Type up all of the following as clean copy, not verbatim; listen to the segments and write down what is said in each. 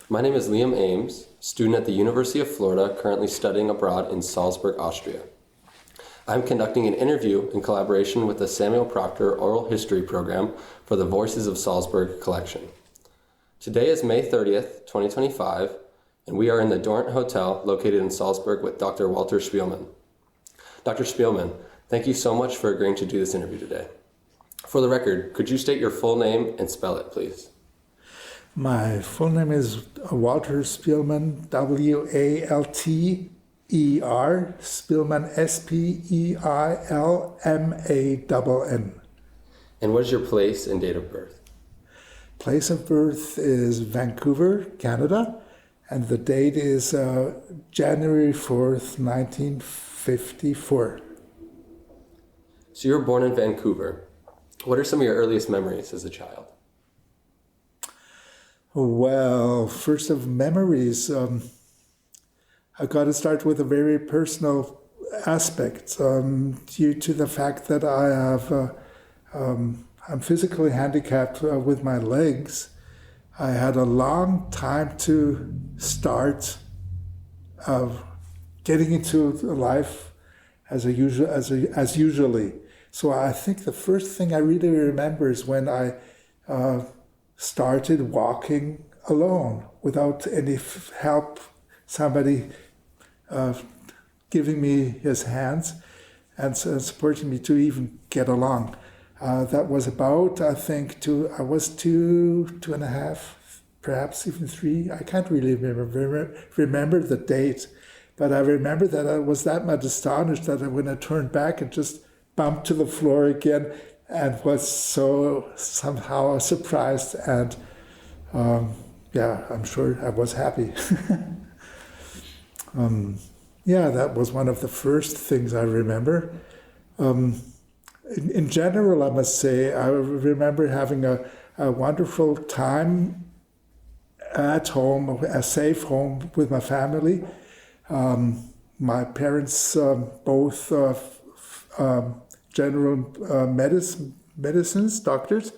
My name is Liam Ames, student at the University of Florida, currently studying abroad in Salzburg, Austria. I'm conducting an interview in collaboration with the Samuel Proctor Oral History Program for the Voices of Salzburg collection. Today is May 30th, 2025, and we are in the Dorint Hotel located in Salzburg with Dr. Walter Spielmann. Dr. Spielmann, thank you so much for agreeing to do this interview today. For the record, could you state your full name and spell it, please? My full name is Walter Spielmann, W-A-L-T-E-R, Spielmann, S-P-E-I-L-M-A-N-N. And what is your place and date of birth? Place of birth is Vancouver, Canada, and the date is January 4th, 1954. So you were born in Vancouver. What are some of your earliest memories as a child? Well, first of memories, I've got to start with a very personal aspect due to the fact that I'm physically handicapped with my legs. I had a long time to start getting into life as usually. So I think the first thing I really remember is when I started walking alone without any help, somebody giving me his hands and supporting me to even get along. That was about, I think, I was two and a half, perhaps even 3. I can't really remember the date, but I remember that I was that much astonished that when I turned back, it just bumped to the floor again and was so somehow surprised. And I'm sure I was happy. That was one of the first things I remember. In general, I must say, I remember having a wonderful time at home, a safe home with my family. My parents, both general medicines, doctors,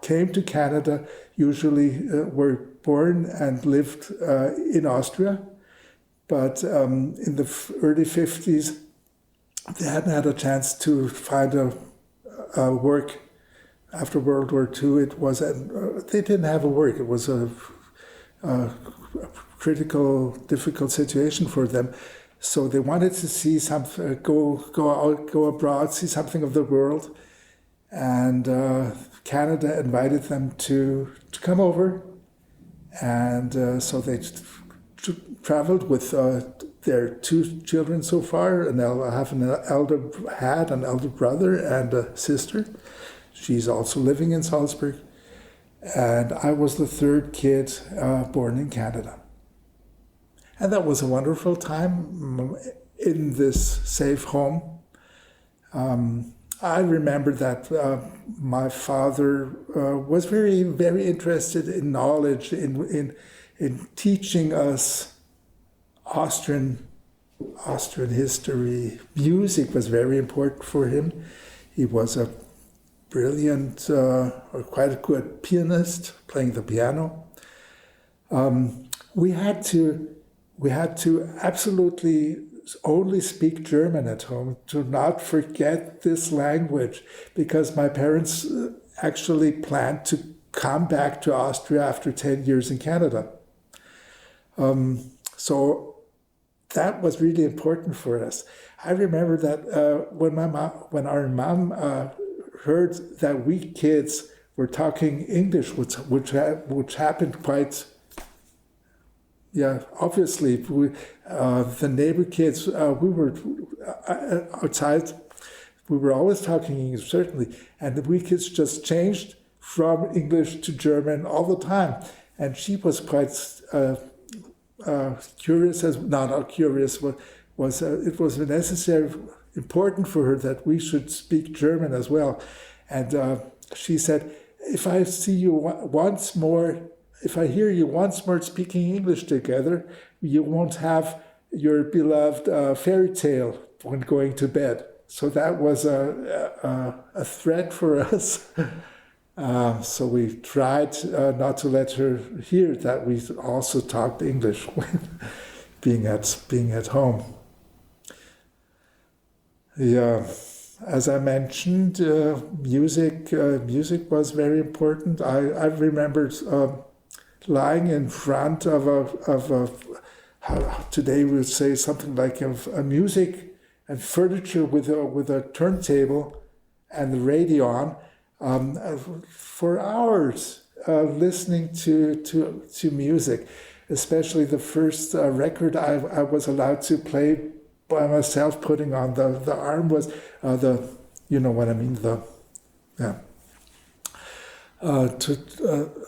came to Canada, usually were born and lived in Austria. But in the early 50s, they hadn't had a chance to find a work. After World War II, they didn't have a work. It was a critical, difficult situation for them. So they wanted to see something, go out, go abroad, see something of the world. And Canada invited them to come over. And so they traveled with their 2 children so far, and I have an elder brother and a sister. She's also living in Salzburg. And I was the 3rd kid born in Canada. And that was a wonderful time in this safe home. I remember that my father was very, very interested in knowledge, in teaching us Austrian history. Music was very important for him. He was a brilliant, or quite a good pianist, playing the piano. We had to absolutely only speak German at home, to not forget this language, because my parents actually planned to come back to Austria after 10 years in Canada. So that was really important for us. I remember that when our mom heard that we kids were talking English, which happened quite. Yeah, obviously, the neighbor kids, we were outside, we were always talking English, certainly, and the we kids just changed from English to German all the time. And she was quite curious, it was necessary, important for her that we should speak German as well. And she said, if I see you once more, if I hear you once more speaking English together, you won't have your beloved fairy tale when going to bed. So that was a threat for us. So we tried not to let her hear that we also talked English when being at home. Yeah, as I mentioned, music was very important. I remembered lying in front of a how today we would say something like a music and furniture with a turntable and the radio on for hours, listening to music, especially the first record I was allowed to play by myself, putting on the arm was you know what I mean,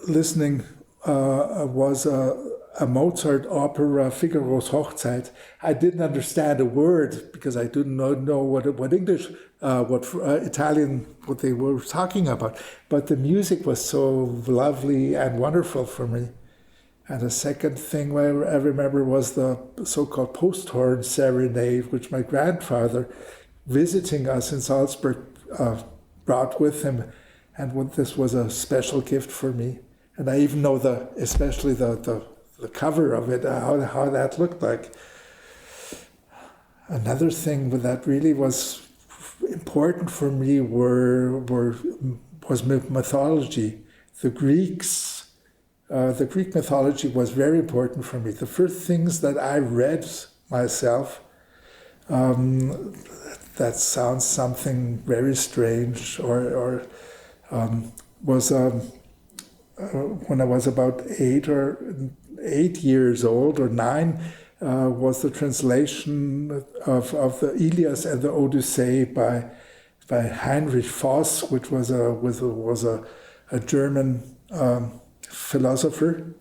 listening was a Mozart opera, Figaro's Hochzeit. I didn't understand a word because I didn't know what English, Italian, what they were talking about. But the music was so lovely and wonderful for me. And the second thing I remember was the so-called post-horn serenade, which my grandfather, visiting us in Salzburg, brought with him. And this was a special gift for me. And I even know especially the cover of it, how that looked like. Another thing that really was important for me was mythology. The Greek mythology was very important for me. The first things that I read myself, that sounds something very strange, was when I was about 8 years old or 9, was the translation of the Ilias and the Odyssey by Heinrich Voss, which was a German philosopher,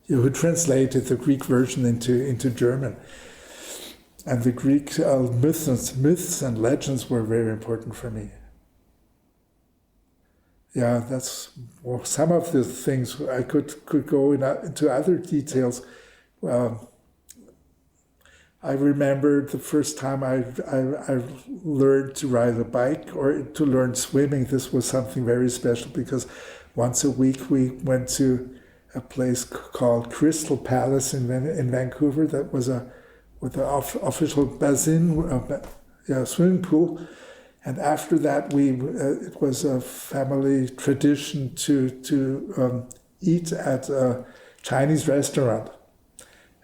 who translated the Greek version into German. And the Greek myths and legends were very important for me. Yeah, that's some of the things. I could go into other details. I remember the first time I learned to ride a bike or to learn swimming. This was something very special because once a week we went to a place called Crystal Palace in Vancouver. That was with an official basin, swimming pool. And after that, it was a family tradition to eat at a Chinese restaurant.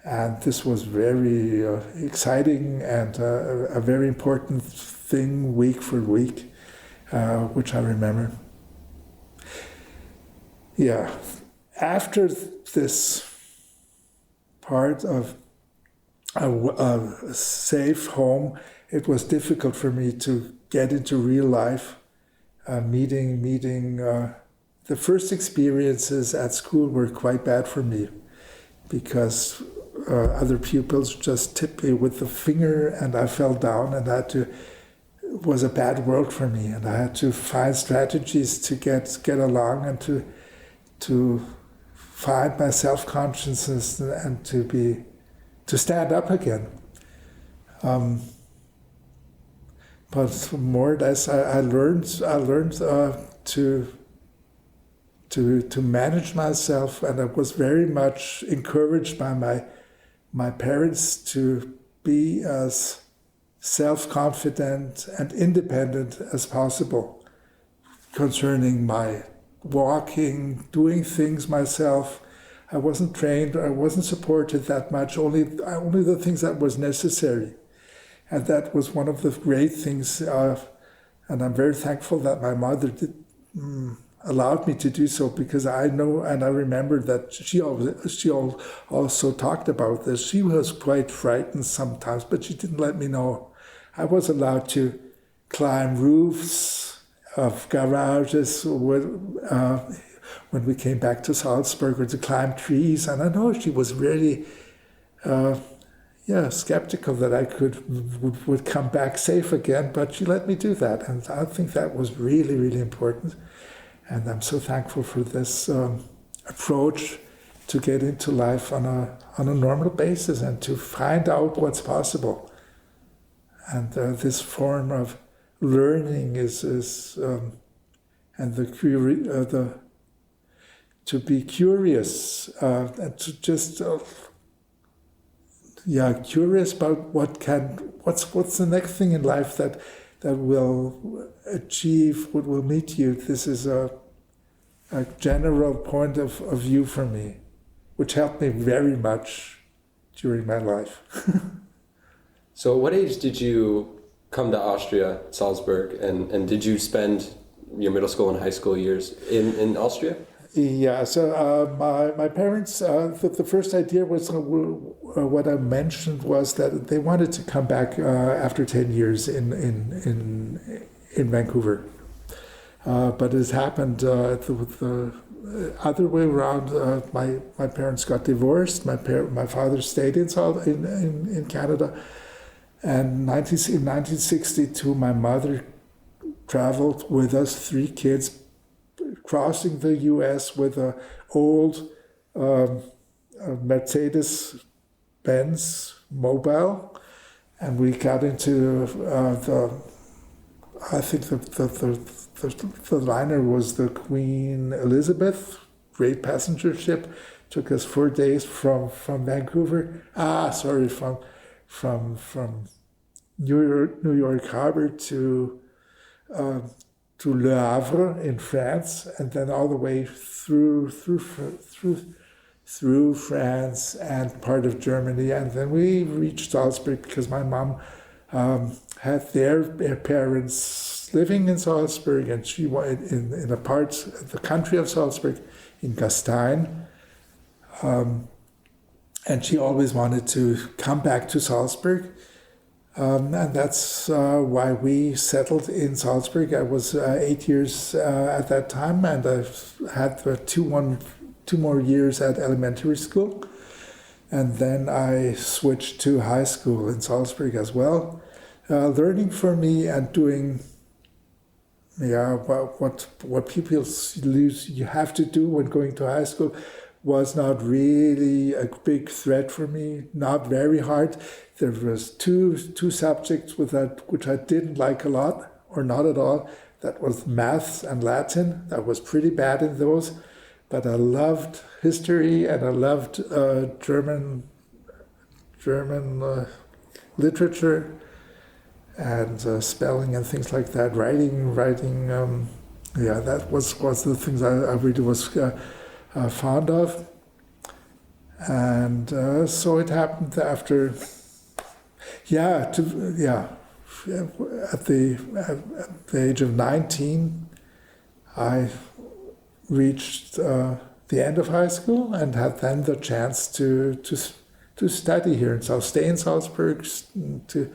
And this was very exciting and a very important thing week for week, which I remember. Yeah, after this part of a safe home, it was difficult for me to get into real life, meeting. The first experiences at school were quite bad for me because other pupils just tipped me with the finger and I fell down, and it was a bad world for me, and I had to find strategies to get along and to find my self-consciousness and to stand up again. But more or less, I learned to manage myself, and I was very much encouraged by my parents to be as self-confident and independent as possible concerning my walking, doing things myself. I wasn't trained, I wasn't supported that much, only the things that was necessary. And that was one of the great things, and I'm very thankful that my mother allowed me to do so, because I know and I remember that she also talked about this. She was quite frightened sometimes, but she didn't let me know. I was allowed to climb roofs of garages when we came back to Salzburg, or to climb trees. And I know she was really skeptical that I would come back safe again, but she let me do that. And I think that was really, really important. And I'm so thankful for this approach to get into life on a normal basis and to find out what's possible. And this form of learning is and to be curious and to just curious about what's the next thing in life that will achieve, what will meet you. This is a general point of view for me, which helped me very much during my life. So at what age did you come to Austria, Salzburg, and did you spend your middle school and high school years in Austria? Yeah, so my parents, the first idea was, what I mentioned was that they wanted to come back after 10 years in Vancouver. But it happened the other way around. My parents got divorced. My father stayed in Canada. And in 1962, my mother traveled with us, 3 kids, crossing the U.S. with an old Mercedes-Benz Mobile, and we got into I think the liner was the Queen Elizabeth, great passenger ship. Took us 4 days from Vancouver. From New York Harbor to Le Havre in France, and then all the way through France and part of Germany, and then we reached Salzburg because my mom had their parents living in Salzburg, and she was in a part of the country of Salzburg, in Gastein, and she always wanted to come back to Salzburg. And that's why we settled in Salzburg. I was 8 years at that time, and I had two more years at elementary school. And then I switched to high school in Salzburg as well. Learning for me and doing what people you have to do when going to high school was not really a big threat for me, not very hard. There was two subjects which I didn't like a lot, or not at all. That was maths and Latin. I was pretty bad in those, but I loved history and I loved German literature and spelling and things like that. Writing. That was the things I really was fond of. And so it happened after. At the age of 19, I reached the end of high school and had then the chance to study here, and so stay in Salzburg, to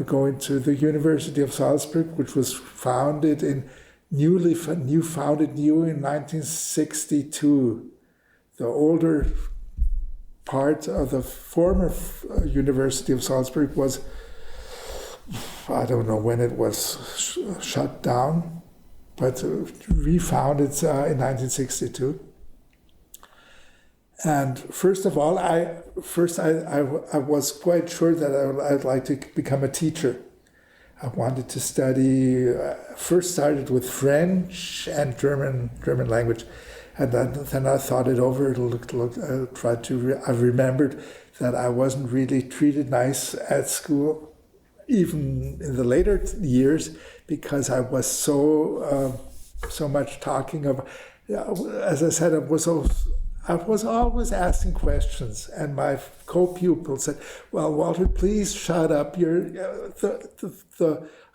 go into the University of Salzburg, which was founded in 1962. The older part of the former University of Salzburg was, I don't know when it was shut down, but refounded in 1962. And first of all, I was quite sure that I'd like to become a teacher. I wanted to study. First started with French and German language. And then I thought it over. I remembered that I wasn't really treated nice at school, even in the later years, because I was so much talking about. As I said, I was always asking questions, and my co-pupil said, "Well, Walter, please shut up.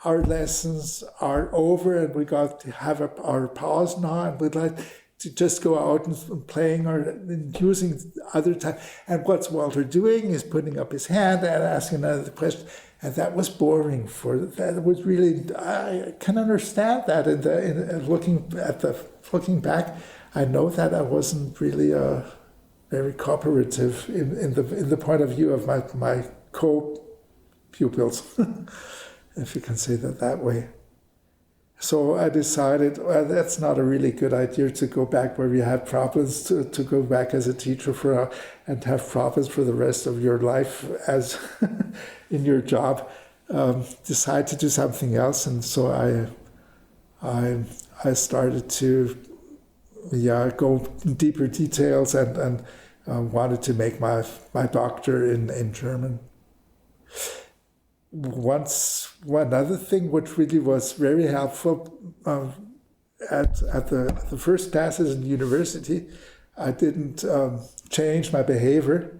Our lessons are over, and we got to have our pause now, and we'd like to just go out and playing or using other time. And what's Walter doing is putting up his hand and asking another question." And that was boring. That was really, I can understand that. Looking back, I know that I wasn't really very cooperative in the point of view of my co-pupils, if you can say that way. So I decided, well, that's not a really good idea to go back where you had problems, to go back as a teacher and have problems for the rest of your life as in your job. decide to do something else, and so I started to go in deeper details and wanted to make my doctor in German. One other thing which really was very helpful at the first classes in university, I didn't change my behavior,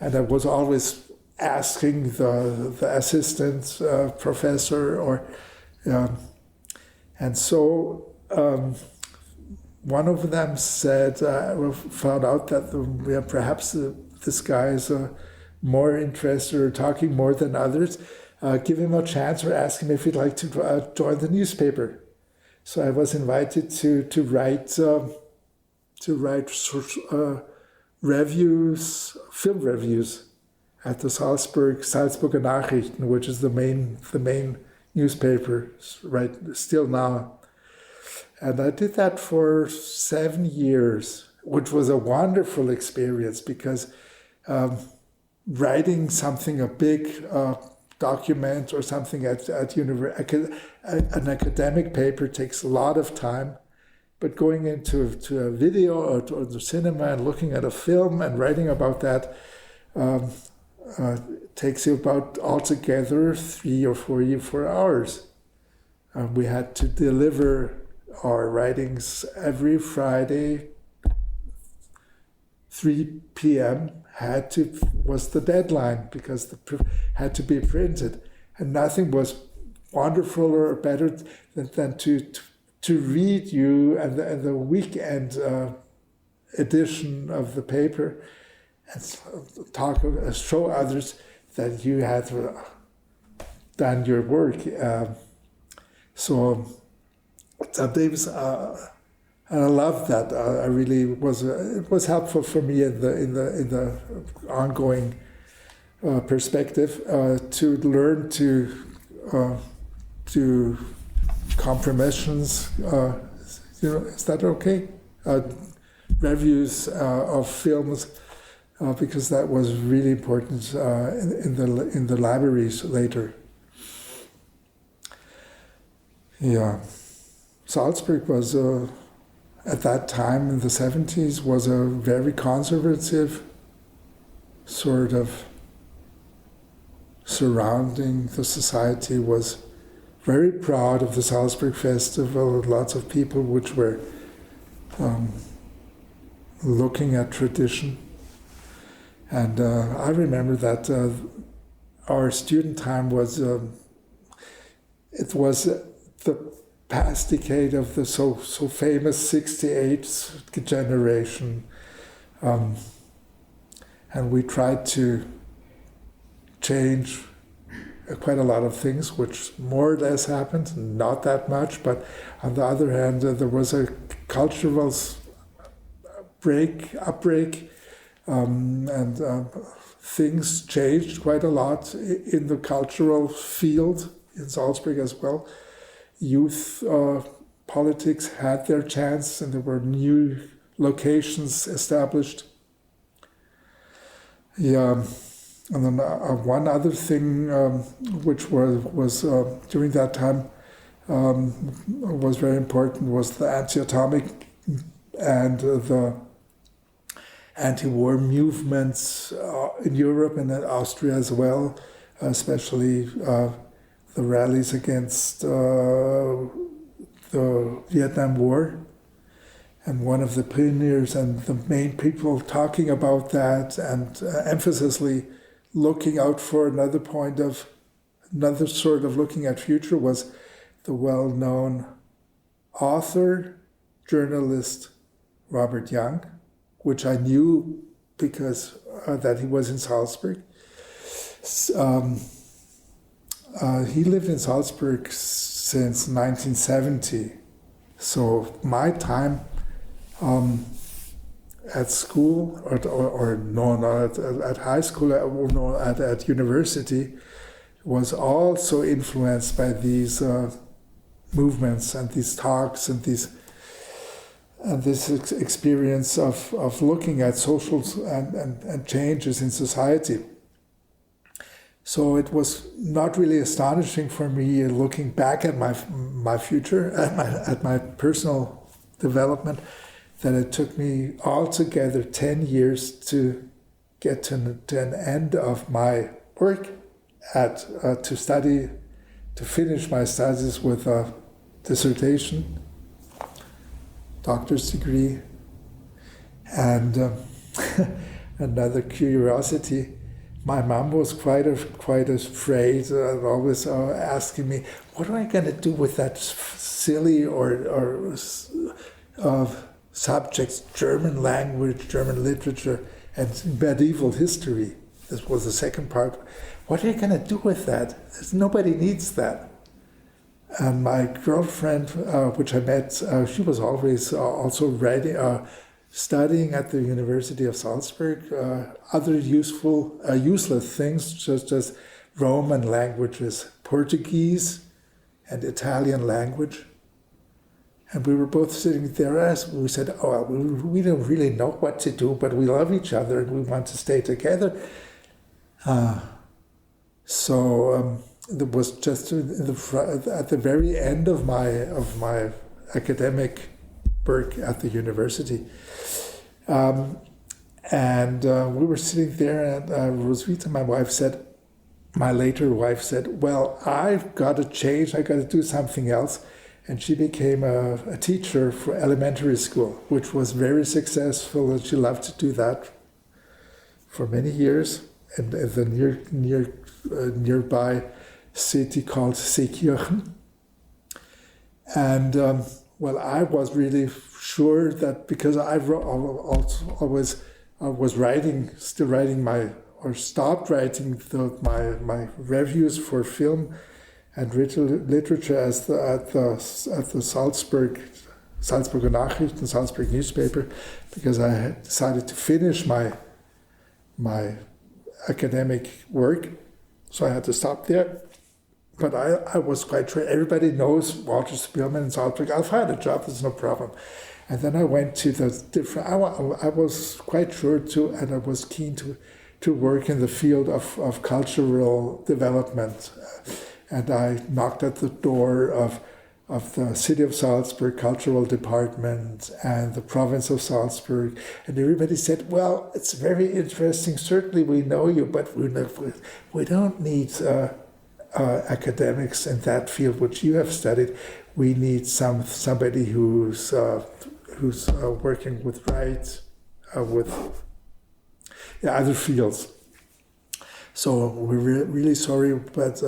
and I was always asking the assistant professor and so one of them said, found out that perhaps this guy is more interested or talking more than others. Give him a chance or ask him if he'd like to join the newspaper. So I was invited to write reviews, film reviews, at the Salzburger Nachrichten, which is the main newspaper right still now. And I did that for 7 years, which was a wonderful experience because writing something, a big document or something at university, an academic paper takes a lot of time. But going into a video or to the cinema and looking at a film and writing about that takes you about altogether 3 or 4 hours. We had to deliver our writings every Friday, 3 p.m. was the deadline because had to be printed, and nothing was wonderful or better than to read you and the weekend edition of the paper and show others that you had done your work. So sometimes, and I love that. I really it was helpful for me in the ongoing perspective to learn to do compromisions. Is that okay? Reviews of films. Because that was really important in the libraries later. Yeah, Salzburg was at that time in the 70s was a very conservative sort of surrounding. The society was very proud of the Salzburg Festival. Lots of people which were looking at tradition. And I remember that our student time was, it was the past decade of the so famous 68 generation. And we tried to change quite a lot of things, which more or less happened, not that much, but on the other hand, there was a cultural upbreak, and things changed quite a lot in the cultural field in Salzburg as well. Youth politics had their chance, and there were new locations established. Yeah, and then one other thing which was during that time was very important was the anti-atomic and the anti-war movements in Europe and in Austria as well, especially the rallies against the Vietnam War. And one of the pioneers and the main people talking about that and emphasiously looking out for another sort of looking at future was the well-known author, journalist Robert Young, which I knew because that he was in Salzburg. He lived in Salzburg since 1970. So my time at school, at high school, at university, was also influenced by these movements and these talks and this experience of looking at social and changes in society. So it was not really astonishing for me looking back at my future, at my personal development, that it took me altogether 10 years to get to an end of my work to finish my studies with a dissertation, doctor's degree, and another curiosity. My mom was quite afraid, always asking me, "What am I going to do with that silly or subjects, German language, German literature, and medieval history?" This was the second part. What are you going to do with that? Nobody needs that. And my girlfriend, which I met, she was always also studying at the University of Salzburg, other useless things, just as Roman languages, Portuguese and Italian language. And we were both sitting there as we said, "Oh, well, we don't really know what to do, but we love each other and we want to stay together." So it was just at the very end of my academic work at the university. And we were sitting there, and Roswitha, my later wife said, "Well, I've got to change, I've got to do something else." And she became a teacher for elementary school, which was very successful, and she loved to do that for many years in the nearby city called Seekirchen. And well, I was really sure that because I still writing stopped writing my reviews for film and literature at the Salzburger Nachrichten, Salzburg newspaper, because I had decided to finish my academic work, so I had to stop there. But I was quite sure, everybody knows Walter Spielmann in Salzburg, I'll find a job, there's no problem. And then I went to the different, I was quite sure to, and I was keen to work in the field of cultural development. And I knocked at the door of the City of Salzburg Cultural Department and the Province of Salzburg. And everybody said, "Well, it's very interesting, certainly we know you, but we don't need academics in that field which you have studied. We need somebody who's working with rights, with other fields. So we're really sorry, but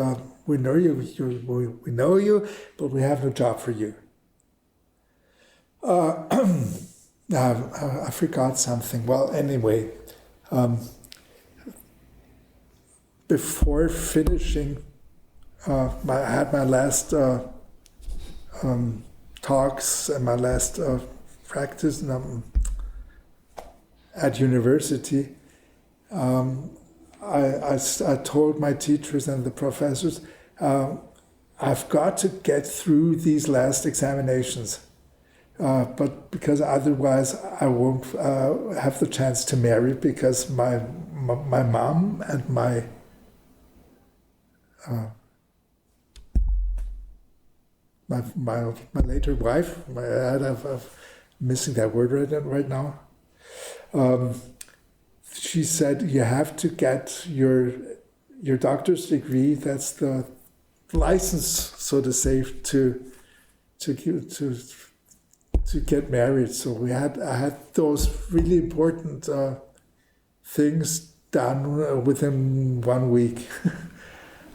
we know you. We know you, but we have no job for you." I forgot something. Well, anyway, before finishing, I had my last talks and my last practice at university. I told my teachers and the professors, I've got to get through these last examinations, but because otherwise I won't have the chance to marry, because my mom and my later wife, I'm missing that word right now. She said, "You have to get your doctor's degree. That's the license, so to say, to get married." So I had those really important things done within 1 week.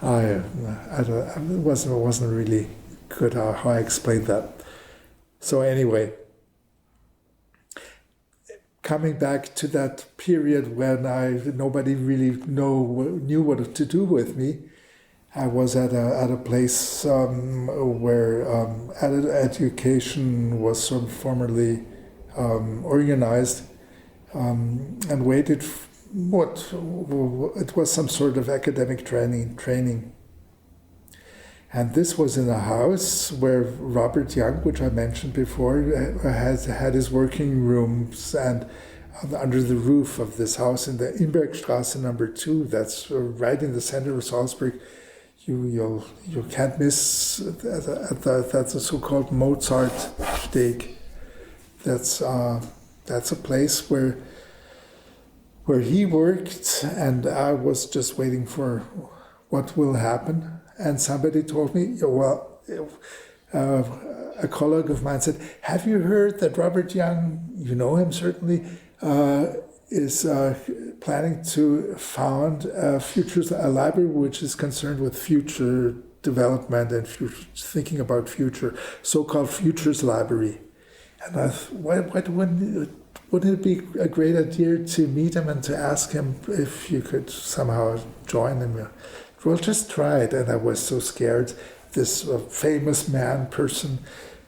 It wasn't really good how I explained that. So anyway, coming back to that period when nobody really knew what to do with me, I was at a place where adult education was sort of formally organized, and waited. It was some sort of academic training. And this was in a house where Robert Young, which I mentioned before, had his working rooms, and under the roof of this house in the Imbergstrasse number 2. That's right in the center of Salzburg. You can't miss that's a so-called Mozart Steg. That's a place where he worked, and I was just waiting for what will happen. And somebody told me, well, a colleague of mine said, "Have you heard that Robert Young, you know him certainly, is planning to found a library which is concerned with future development and thinking about future, so-called Futures Library." And I thought, wouldn't it be a great idea to meet him and to ask him if you could somehow join him? Well, just try it. And I was so scared. This famous person,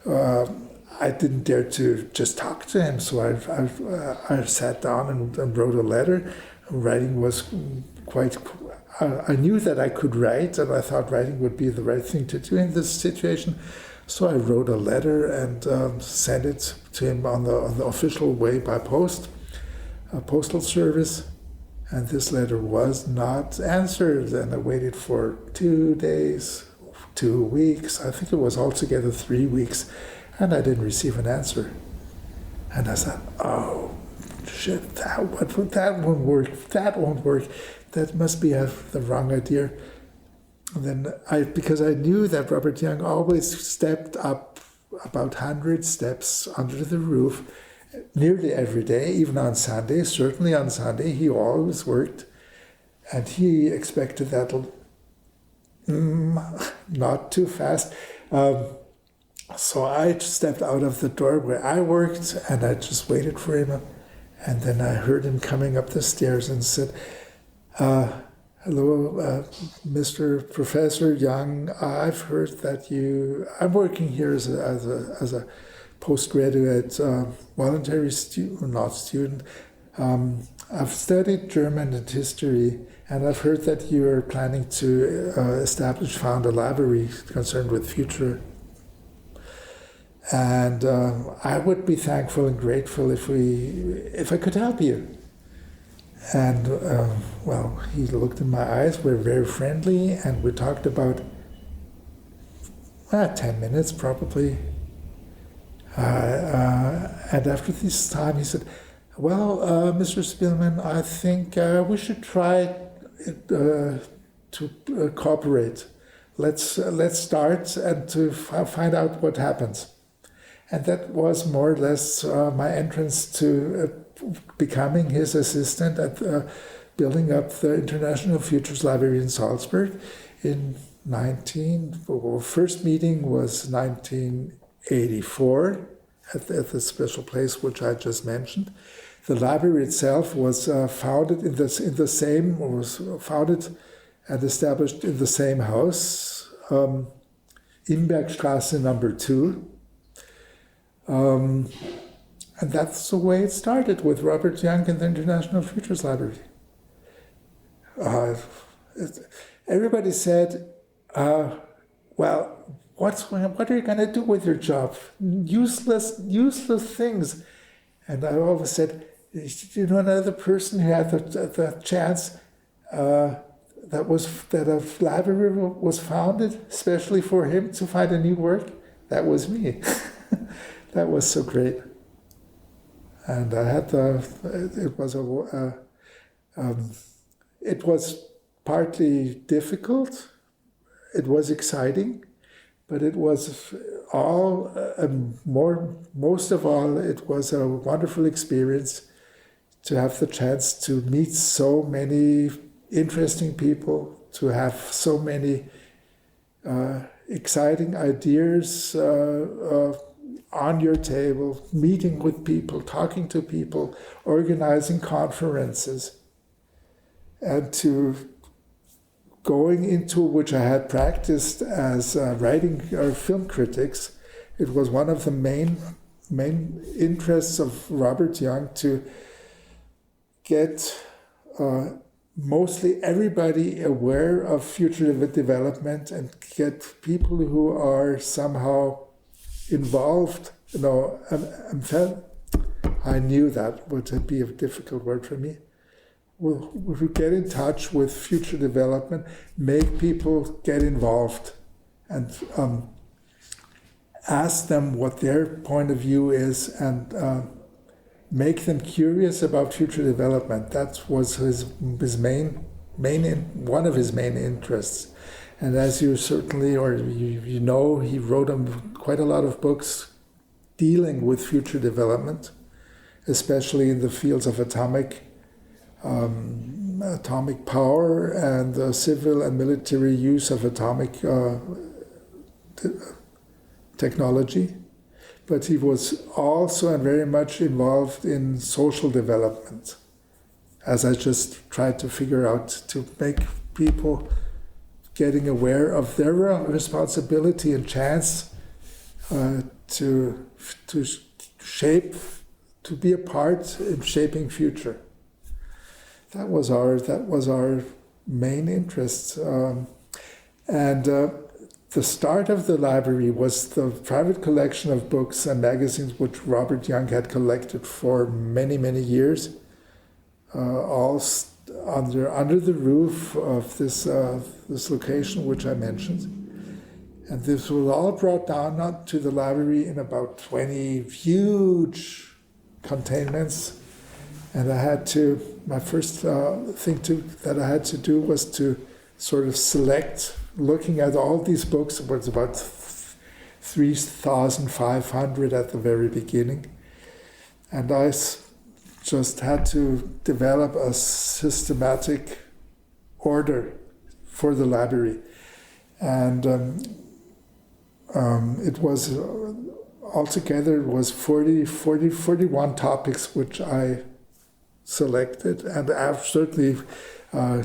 I didn't dare to just talk to him. So I sat down and wrote a letter. Writing was I knew that I could write, and I thought writing would be the right thing to do in this situation. So I wrote a letter and sent it to him on the official way by postal service. And this letter was not answered. And I waited for 2 days, 2 weeks. I think it was altogether 3 weeks. And I didn't receive an answer. And I thought, oh, shit, that won't work. That won't work. That must be the wrong idea. And then because I knew that Robert Young always stepped up about 100 steps under the roof, nearly every day, even on Sunday, certainly on Sunday, he always worked. And he expected that not too fast. So I stepped out of the door where I worked, and I just waited for him. And then I heard him coming up the stairs and said, "Hello, Mr. Professor Young. I've heard that I'm working here as a postgraduate voluntary student, not student. I've studied German and history, and I've heard that you are planning to found a library concerned with future. And I would be thankful and grateful if I could help you." And well, he looked in my eyes. We're very friendly, and we talked about 10 minutes probably. And after this time, he said, "Well, Mr. Spielmann, I think we should try to cooperate. Let's start and to find out what happens." And that was more or less my entrance to becoming his assistant at building up the International Futures Library in Salzburg in first meeting was 1984 at the special place which I just mentioned. The library itself was founded was founded and established in the same house, Imbergstrasse number 2. And that's the way it started with Robert Young and the International Futures Library. Everybody said, "Well, what are you going to do with your job? Useless things." And I always said, "You know, another person who had the chance that a library was founded especially for him to find a new work? That was me." That was so great. And I had it was partly difficult. It was exciting, but it was most of all, it was a wonderful experience to have the chance to meet so many interesting people, to have so many exciting ideas on your table, meeting with people, talking to people, organizing conferences, and to going into which I had practiced as writing film critics. It was one of the main interests of Robert Young to get mostly everybody aware of future development and get people who are somehow involved, I knew that would be a difficult word for me. We'll get in touch with future development, make people get involved, and ask them what their point of view is, and make them curious about future development. That was his one of his main interests. And as you certainly, or you know, he wrote quite a lot of books dealing with future development, especially in the fields of atomic power and the civil and military use of atomic technology. But he was also and very much involved in social development, as I just tried to figure out, to make people getting aware of their responsibility and chance to shape, to be a part in shaping future. That was our main interest, and the start of the library was the private collection of books and magazines which Robert Young had collected for many, many years, all under the roof of this location which I mentioned. And this was all brought down to the library in about 20 huge containments. And my first thing that I had to do was to sort of select, looking at all these books. It was about 3,500 at the very beginning. And I just had to develop a systematic order for the library. And it was altogether 41 topics which I selected, and I've certainly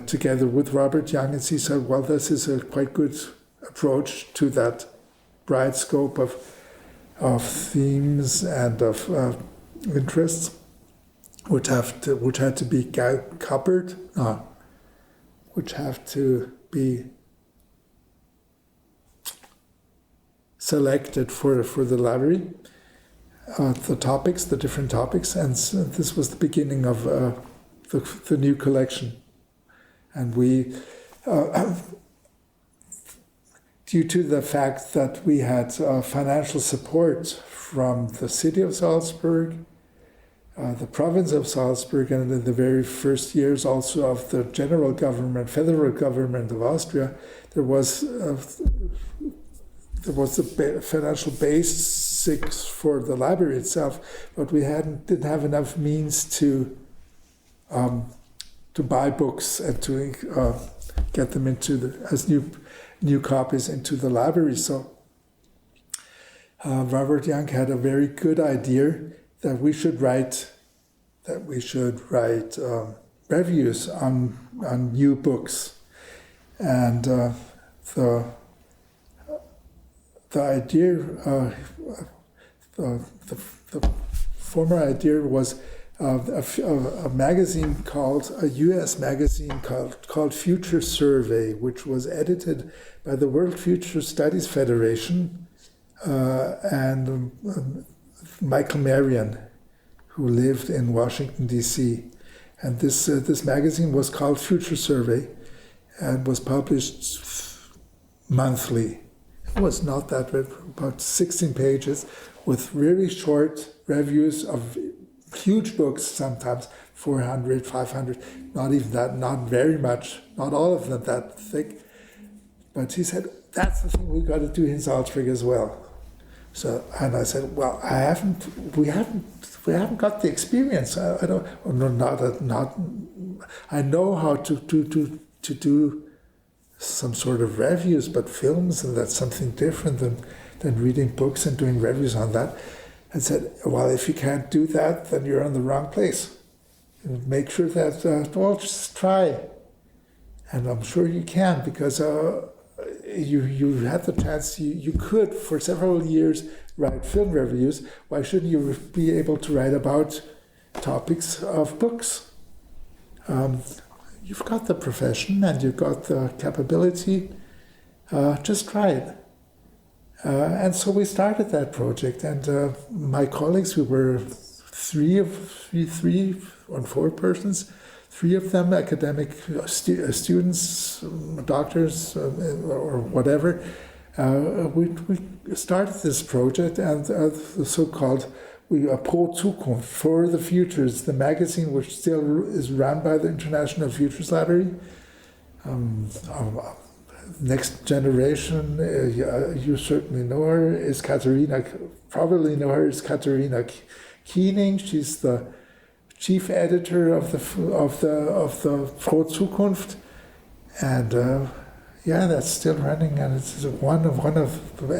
together with Robert Young, and he said, well, this is a quite good approach to that broad scope of themes and of interests, which had to be covered, which have to be selected for the library, the different topics, and so this was the beginning of the new collection. And we, due to the fact that we had financial support from the city of Salzburg, the province of Salzburg, and in the very first years also of the federal government of Austria, there was the financial basics for the library itself, but we didn't have enough means to buy books and to get them as new copies into the library. So Robert Young had a very good idea that we should write reviews on new books, and the idea, the former idea was a magazine a U.S. magazine called Future Survey, which was edited by the World Future Studies Federation and Michael Marion, who lived in Washington, D.C. And this magazine was called Future Survey and was published monthly. It was not that bad, about 16 pages, with really short reviews of huge books, sometimes 400, 500, not even that, not very much, not all of them that thick. But he said, that's the thing we've got to do in Salzburg as well. So, and I said, well, we haven't got the experience. I know how to do some sort of reviews, but films, and that's something different than reading books and doing reviews on that. And said, well, if you can't do that, then you're in the wrong place. And make sure that, well, just try. And I'm sure you can, because you had the chance, you could, for several years, write film reviews. Why shouldn't you be able to write about topics of books? You've got the profession and you've got the capability. Just try it. And so we started that project, and my colleagues, we were three or four persons, three of them academic students, doctors, or whatever. We started this project, and the so-called Pro Zukunft, for the Futures, the magazine which still is run by the International Futures Library. Next generation, you certainly know her, is Katharina, probably know her, is Katharina Keening. She's the chief editor of the Pro Zukunft, and that's still running, and it's one of the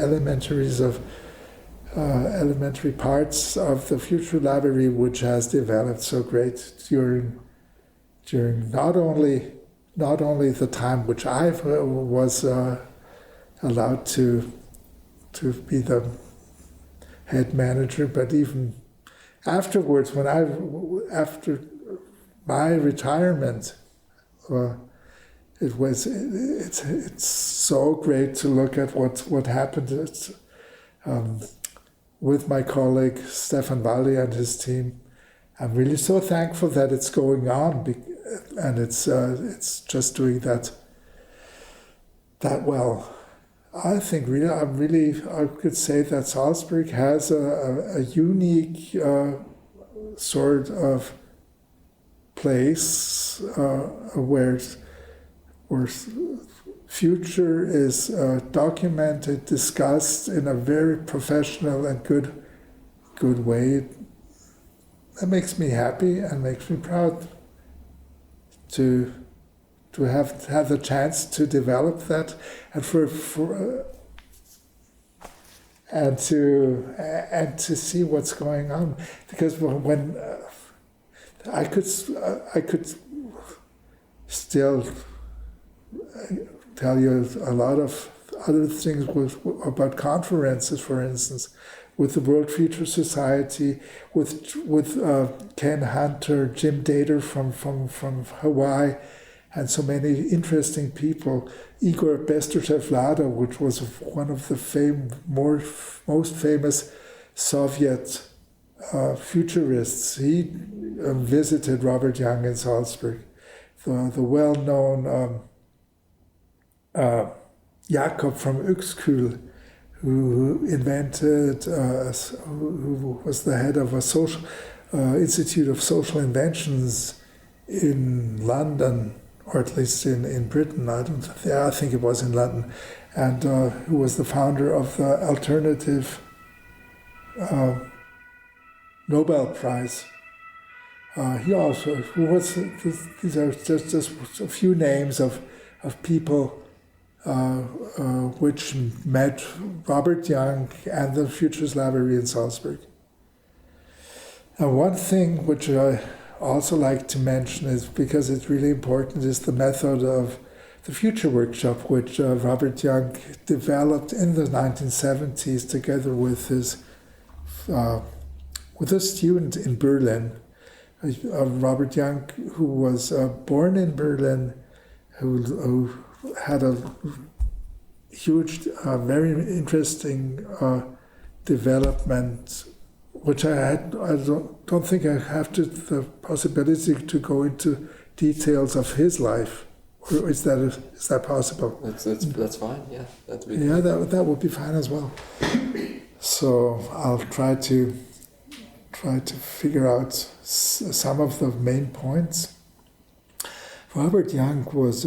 elementary parts of the Future Library, which has developed so great during not only the time which I was allowed to be the head manager, but even afterwards, after my retirement, it's so great to look at what happened with my colleague Stefan Walli and his team. I'm really so thankful that it's going on, and it's just doing that well. I think I could say that Salzburg has a unique sort of place where future is documented, discussed in a very professional and good way. That makes me happy and makes me proud to have the chance to develop that, and to see what's going on. Because when I could still tell you a lot of other things about conferences, for instance, with the World Future Society, with Ken Hunter, Jim Dater from Hawaii, and so many interesting people. Igor Besterchev-Lada, which was one of the most famous Soviet futurists, he visited Robert Young in Salzburg. The well-known Jakob from Uexküll, who invented, who was the head of a social Institute of Social Inventions in London, or at least in Britain. I think it was in London, and who was the founder of the alternative Nobel Prize. He also, these are just a few names of people which met Robert Young and the Futures Library in Salzburg. And one thing which I also like to mention is, because it's really important, is the method of the Future Workshop, which Robert Young developed in the 1970s together with a student in Berlin, Robert Young, who was born in Berlin, who had a huge, very interesting development, which I don't think I have the possibility to go into details of his life. Or is that possible? That's fine. Yeah, that would be fine as well. So I'll try to figure out some of the main points. Robert Young was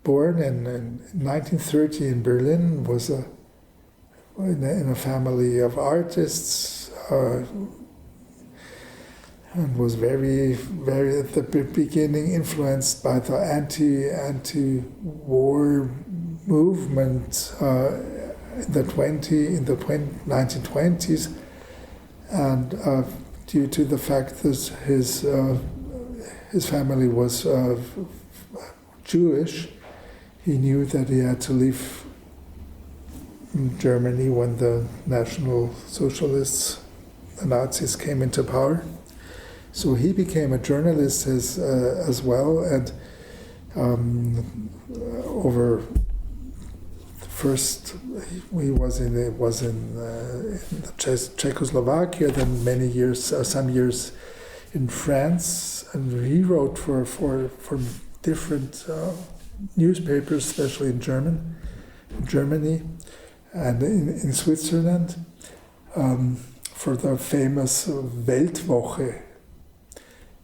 born in 1930 in Berlin, was in a family of artists, and was very, very at the beginning influenced by the anti-war movement in the 1920s, and due to the fact that his family was Jewish, he knew that he had to leave Germany when the National Socialists, the Nazis, came into power. So he became a journalist as well, and over the first, he was in in the Czechoslovakia, then many years, some years in France, and he wrote for different newspapers, especially in Germany, and in Switzerland, for the famous Weltwoche.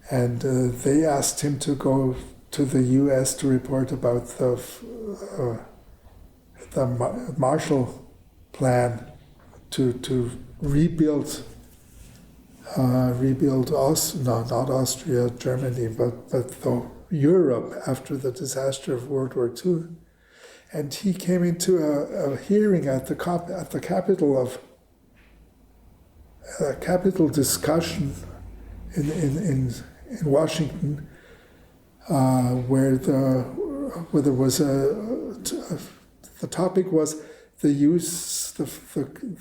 And they asked him to go to the U.S. to report about the Marshall Plan to rebuild not Austria, Germany, but Europe after the disaster of World War II. And he came into a hearing at the Capitol discussion in Washington, where there was the topic was the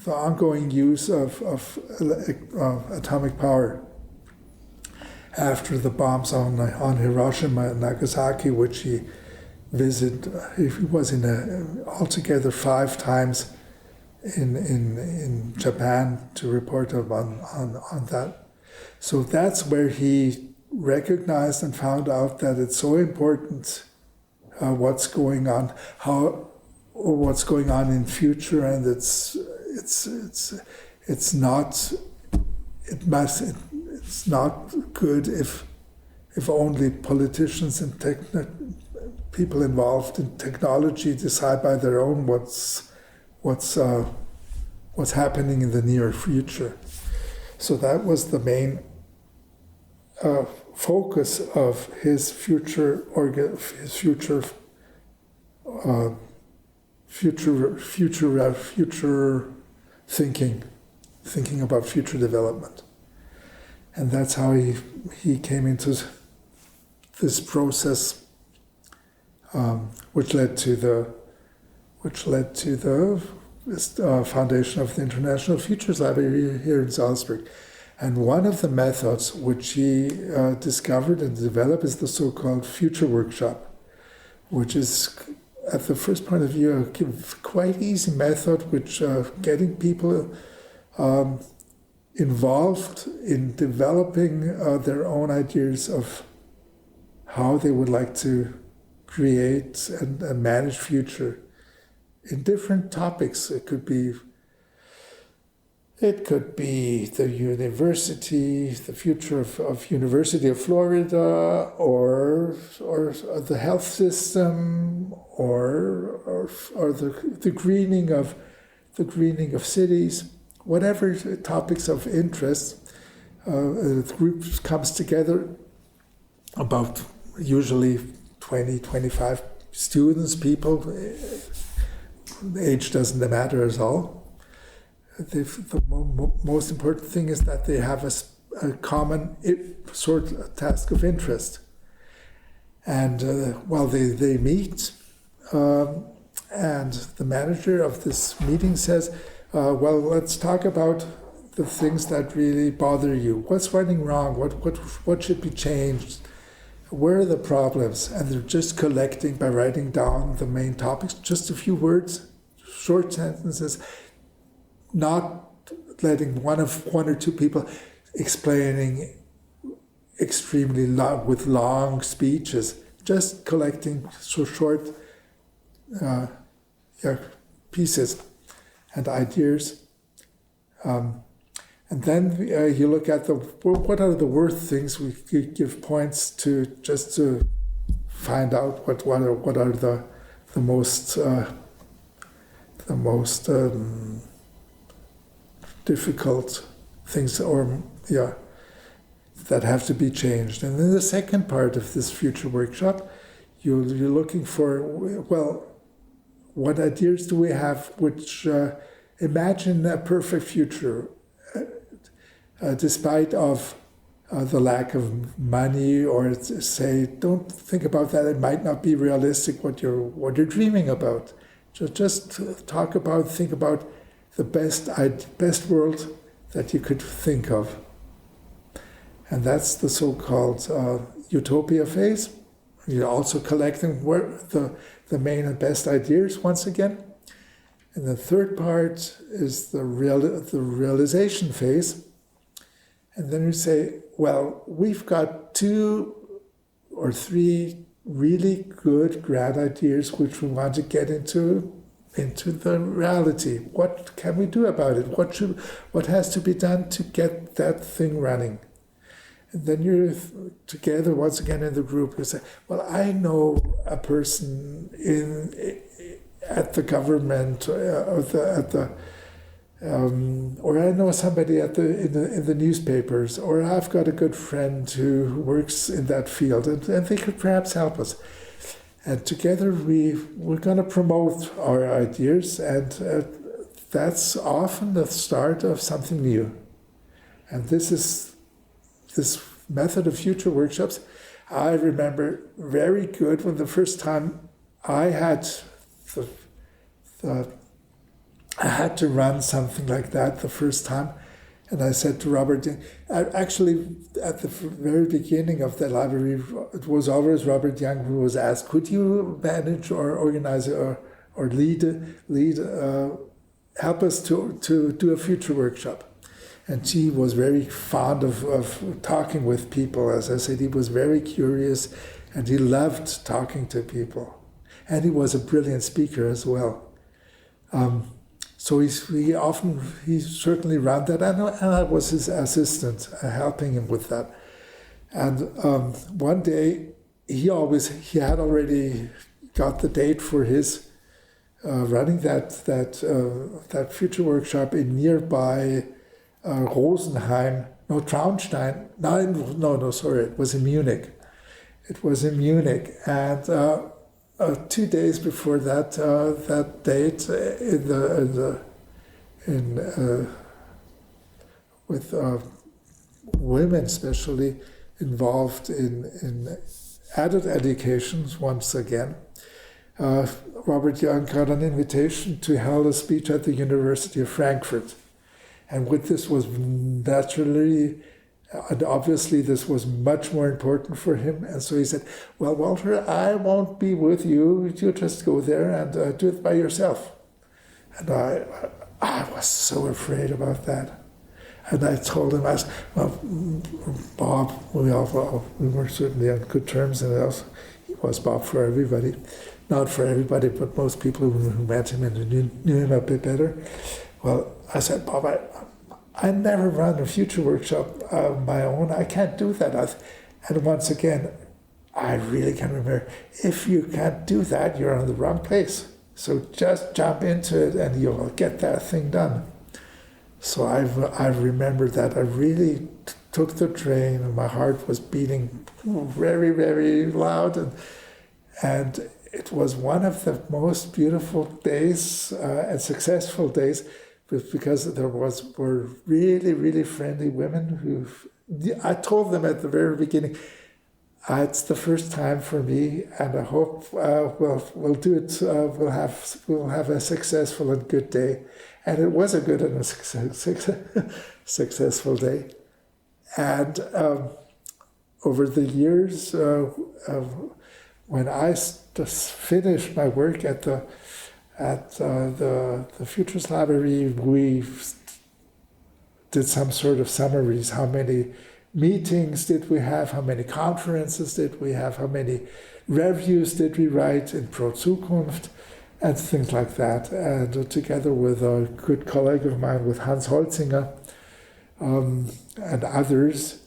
ongoing use of atomic power after the bombs on Hiroshima and Nagasaki, which he visited. He was altogether 5 times in Japan to report on that. So that's where he recognized and found out that it's so important what's going on, what's going on in future, and it's not good if only politicians and people involved in technology decide by their own what's happening in the near future. So that was the main focus of his future thinking about future development. And that's how he came into this process, which led to the foundation of the International Futures Library here in Salzburg. And one of the methods which he discovered and developed is the so-called Future Workshop, which is, at the first point of view, a quite easy method, which getting people involved in developing their own ideas of how they would like to create and manage future in different topics. It could be the university, the future of University of Florida, or the health system, or the greening of cities. Whatever topics of interest, the group comes together, about usually 20, 25 students, people. Age doesn't matter at all. The most important thing is that they have a common sort of task of interest. And they meet, and the manager of this meeting says, let's talk about the things that really bother you. What's running wrong? What should be changed? Where are the problems? And they're just collecting by writing down the main topics, just a few words, short sentences, not letting one or two people explaining extremely with long speeches, just collecting short pieces and ideas. And then you look at what are the worst things. We give points to just to find out what are the most difficult things that have to be changed. And then the second part of this future workshop, you're looking for, what ideas do we have which imagine a perfect future, despite of the lack of money, or say, don't think about that, it might not be realistic what you're dreaming about. Just think about the best world that you could think of. And that's the so-called utopia phase. You're also collecting the main and best ideas once again. And the third part is the realization phase. And then you say, well, we've got 2 or 3 really good grad ideas which we want to get into the reality. What can we do about it? What has to be done to get that thing running? And then you're together once again in the group. You say, well, I know a person at the government or I know somebody in the newspapers, or I've got a good friend who works in that field, and they could perhaps help us. And together we're going to promote our ideas, and that's often the start of something new. And this method of future workshops, I remember very good when the first time I had I had to run something like that the first time. And I said to Robert, actually, at the very beginning of the library, it was always Robert Young who was asked, could you manage or organize or lead, help us to do a future workshop? And he was very fond of talking with people. As I said, he was very curious and he loved talking to people. And he was a brilliant speaker as well. So he certainly ran that, and I was his assistant, helping him with that. And one day, he had already got the date for his running that future workshop in nearby Rosenheim, no, Traunstein. No, sorry, it was in Munich. It was in Munich, and 2 days before that date, with women especially involved in adult education once again, Robert Young got an invitation to hold a speech at the University of Frankfurt. And with this was naturally, and obviously this was much more important for him. And so he said, well, Walter, I won't be with you. You just go there and do it by yourself. And I was so afraid about that. And I told him, I said, well, Bob, we were certainly on good terms, and else he was Bob for everybody. Not for everybody, but most people who met him and knew him a bit better. Well, I said, Bob, I never run a future workshop of my own. I can't do that. And once again, I really can remember, if you can't do that, you're in the wrong place. So just jump into it and you'll get that thing done. So I remember that. I really took the train and my heart was beating very, very loud. And it was one of the most beautiful days and successful days, because there were really, really friendly women who, I told them at the very beginning, it's the first time for me, and I hope we'll do it. We'll have a successful and good day, and it was a good and a successful day. And over the years, when I just finished my work at the Futures Library, we did some sort of summaries. How many meetings did we have? How many conferences did we have? How many reviews did we write in Pro Zukunft? And things like that. And together with a good colleague of mine, with Hans Holzinger, and others,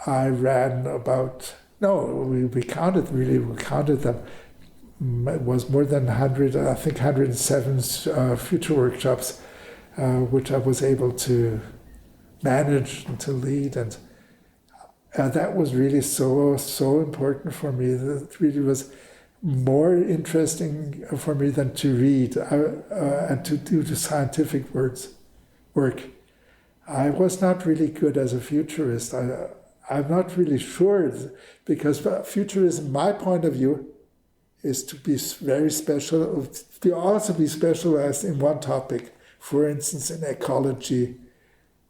I ran we counted them. It was more than 100, I think 107 future workshops, which I was able to manage and to lead. And that was really so important for me. That really was more interesting for me than to read and to do the scientific work. I was not really good as a futurist. I'm not really sure, because futurism, my point of view, is to be very special, to also be specialized in one topic, for instance, in ecology,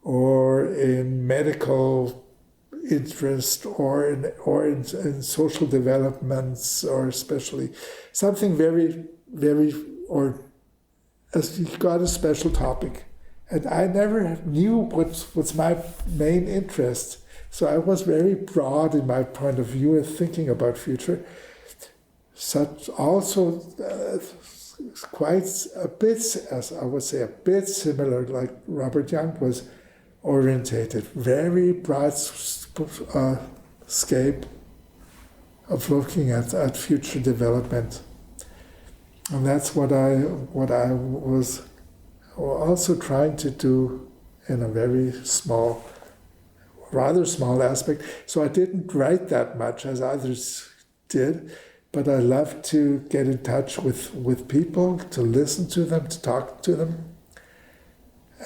or in medical interest, or in social developments, or especially something very, very, or as you got a special topic. And I never knew what's my main interest. So I was very broad in my point of view and thinking about future. Such also quite a bit, as I would say, a bit similar, like Robert Young was orientated. Very broad scape of looking at future development. And that's what I was also trying to do in a very small, rather small aspect. So I didn't write that much as others did, but I love to get in touch with people, to listen to them, to talk to them.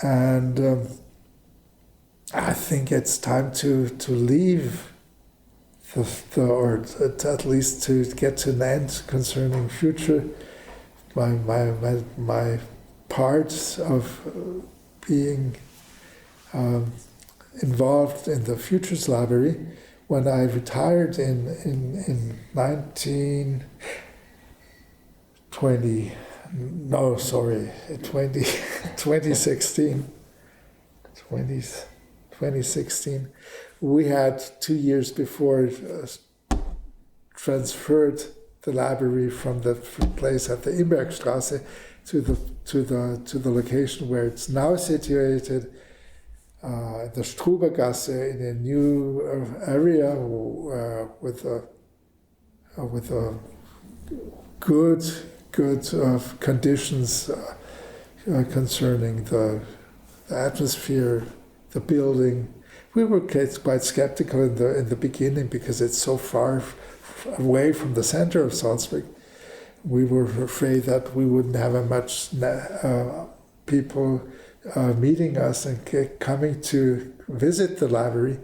And I think it's time to leave or at least to get to an end concerning future. My part of being involved in the Futures Library when I retired in 2016. We had 2 years before transferred the library from the place at the Imbergstraße to the location where it's now situated, the Strubergasse, in a new area with good conditions concerning the atmosphere, the building. We were quite skeptical in the beginning because it's so far away from the center of Salzburg. We were afraid that we wouldn't have much people meeting us and coming to visit the library,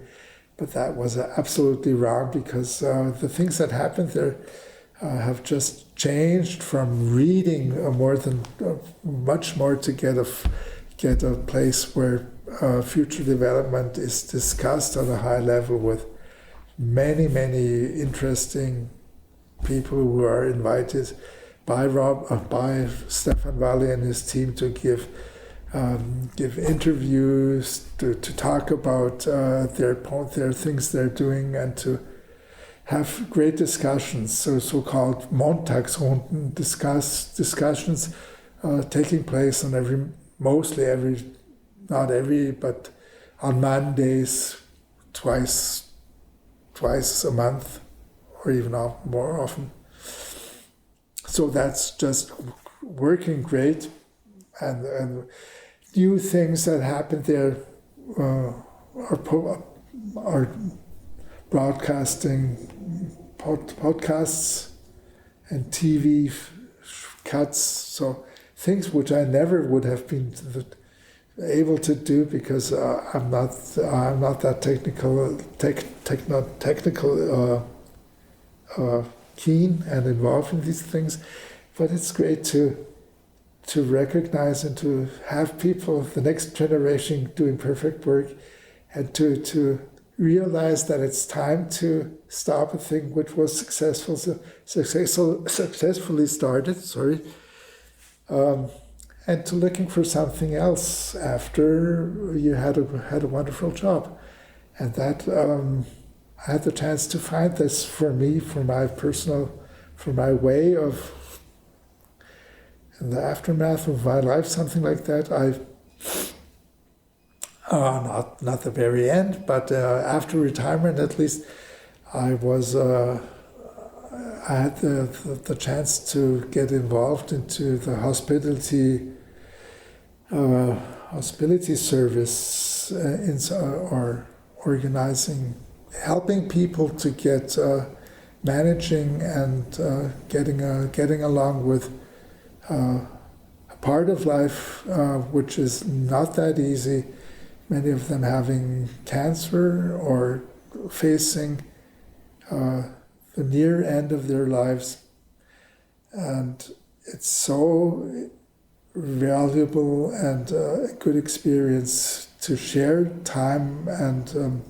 but that was absolutely wrong because the things that happened there have just changed from reading much more to get a place where future development is discussed on a high level with many interesting people who are invited by Stefan Walli and his team to give interviews, to talk about their things they're doing, and to have great discussions. So-called Montagsrunden discussions taking place on but on Mondays, twice a month, or even more often. So that's just working great, and new things that happen there are broadcasting podcasts and TV cuts. So things which I never would have been able to do because I'm not that technical keen and involved in these things, but it's great to recognize and to have people, the next generation, doing perfect work, and to realize that it's time to stop a thing which was successfully started. And to looking for something else after you had a wonderful job. And that I had the chance to find this for me, for my way of, in the aftermath of my life, something like that. Not the very end, but after retirement at least, I had the chance to get involved into the hospitality service or organizing, helping people to get managing and getting along with a part of life which is not that easy. Many of them having cancer or facing the near end of their lives, and it's so valuable and a good experience to share time and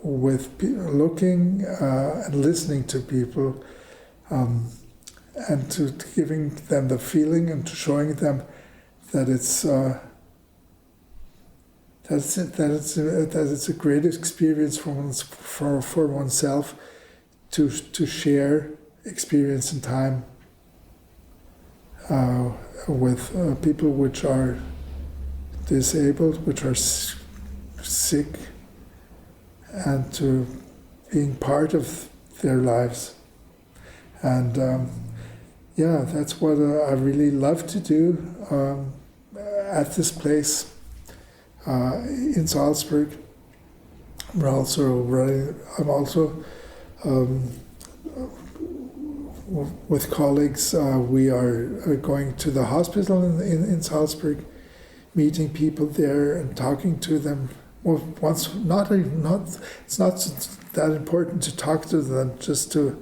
with looking and listening to people and to giving them the feeling and to showing them that it's a great experience for oneself to share experience and time with people which are disabled, which are sick, and to being part of their lives. And that's what I really love to do at this place in Salzburg. I'm also with colleagues. We are going to the hospital in Salzburg, meeting people there and talking to them. Well, it's not that important to talk to them, just to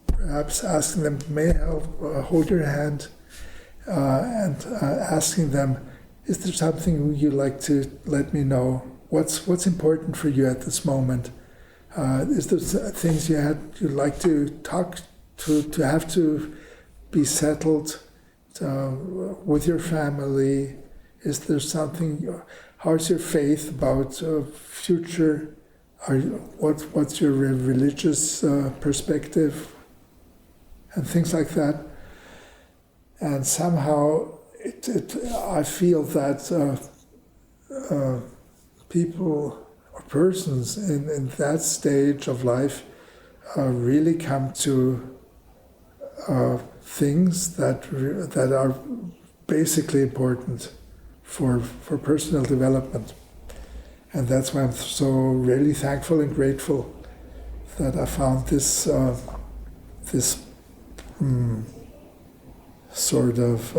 perhaps asking them, may I hold your hand, and asking them, is there something you'd like to let me know? What's important for you at this moment? Is there things you'd like to talk to have to be settled with your family? Is there something? How's your faith about future? What's your religious perspective? And things like that. And somehow I feel that people or persons in that stage of life really come to things that are basically important for personal development. And that's why I'm so really thankful and grateful that I found this sort of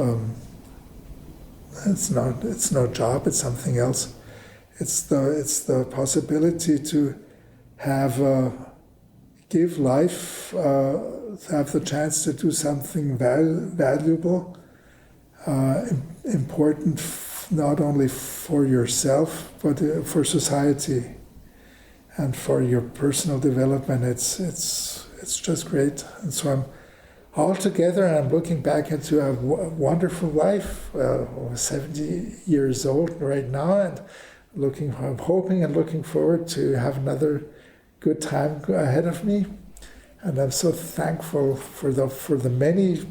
it's no job, it's something else. It's the possibility to have give life, have the chance to do something valuable, important not only for yourself but for society and for your personal development. It's just great, and so I'm all together. I'm looking back into a wonderful life. I'm 70 years old right now, and I'm hoping and looking forward to have another good time ahead of me. And I'm so thankful for the many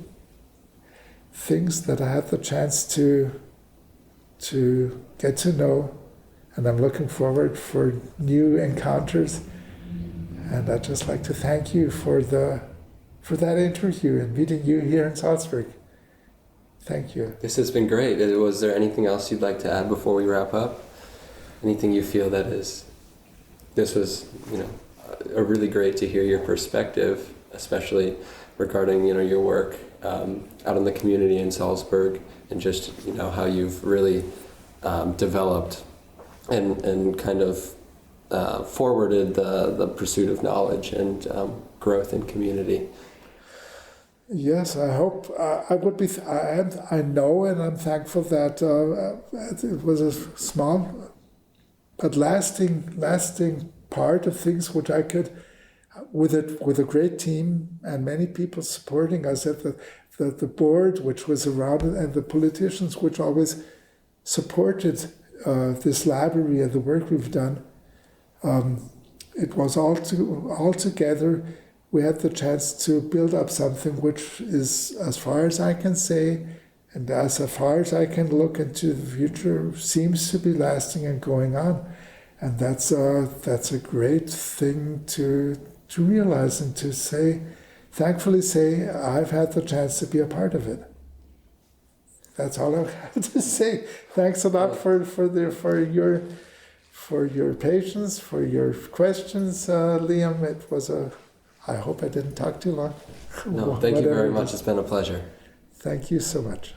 things that I had the chance to get to know, and I'm looking forward for new encounters. And I'd just like to thank you for that interview and meeting you here in Salzburg. Thank you. This has been great. Was there anything else you'd like to add before we wrap up? Anything you feel this was, really great to hear your perspective, especially regarding, your work out in the community in Salzburg, and just, how you've really developed and kind of forwarded the pursuit of knowledge and growth in community. Yes, I hope I would be. I know, and I'm thankful that it was a small but lasting part of things which I could, with a great team and many people supporting us at the board, which was around, and the politicians which always supported this library and the work we've done. It was all together. We had the chance to build up something which is, as far as I can say, and as far as I can look into the future, seems to be lasting and going on. And that's a great thing to realize and to thankfully say, I've had the chance to be a part of it. That's all I have to say. Thanks a lot for your patience, for your questions, Liam. It was I hope I didn't talk too long. No, thank you very much. It's been a pleasure. Thank you so much.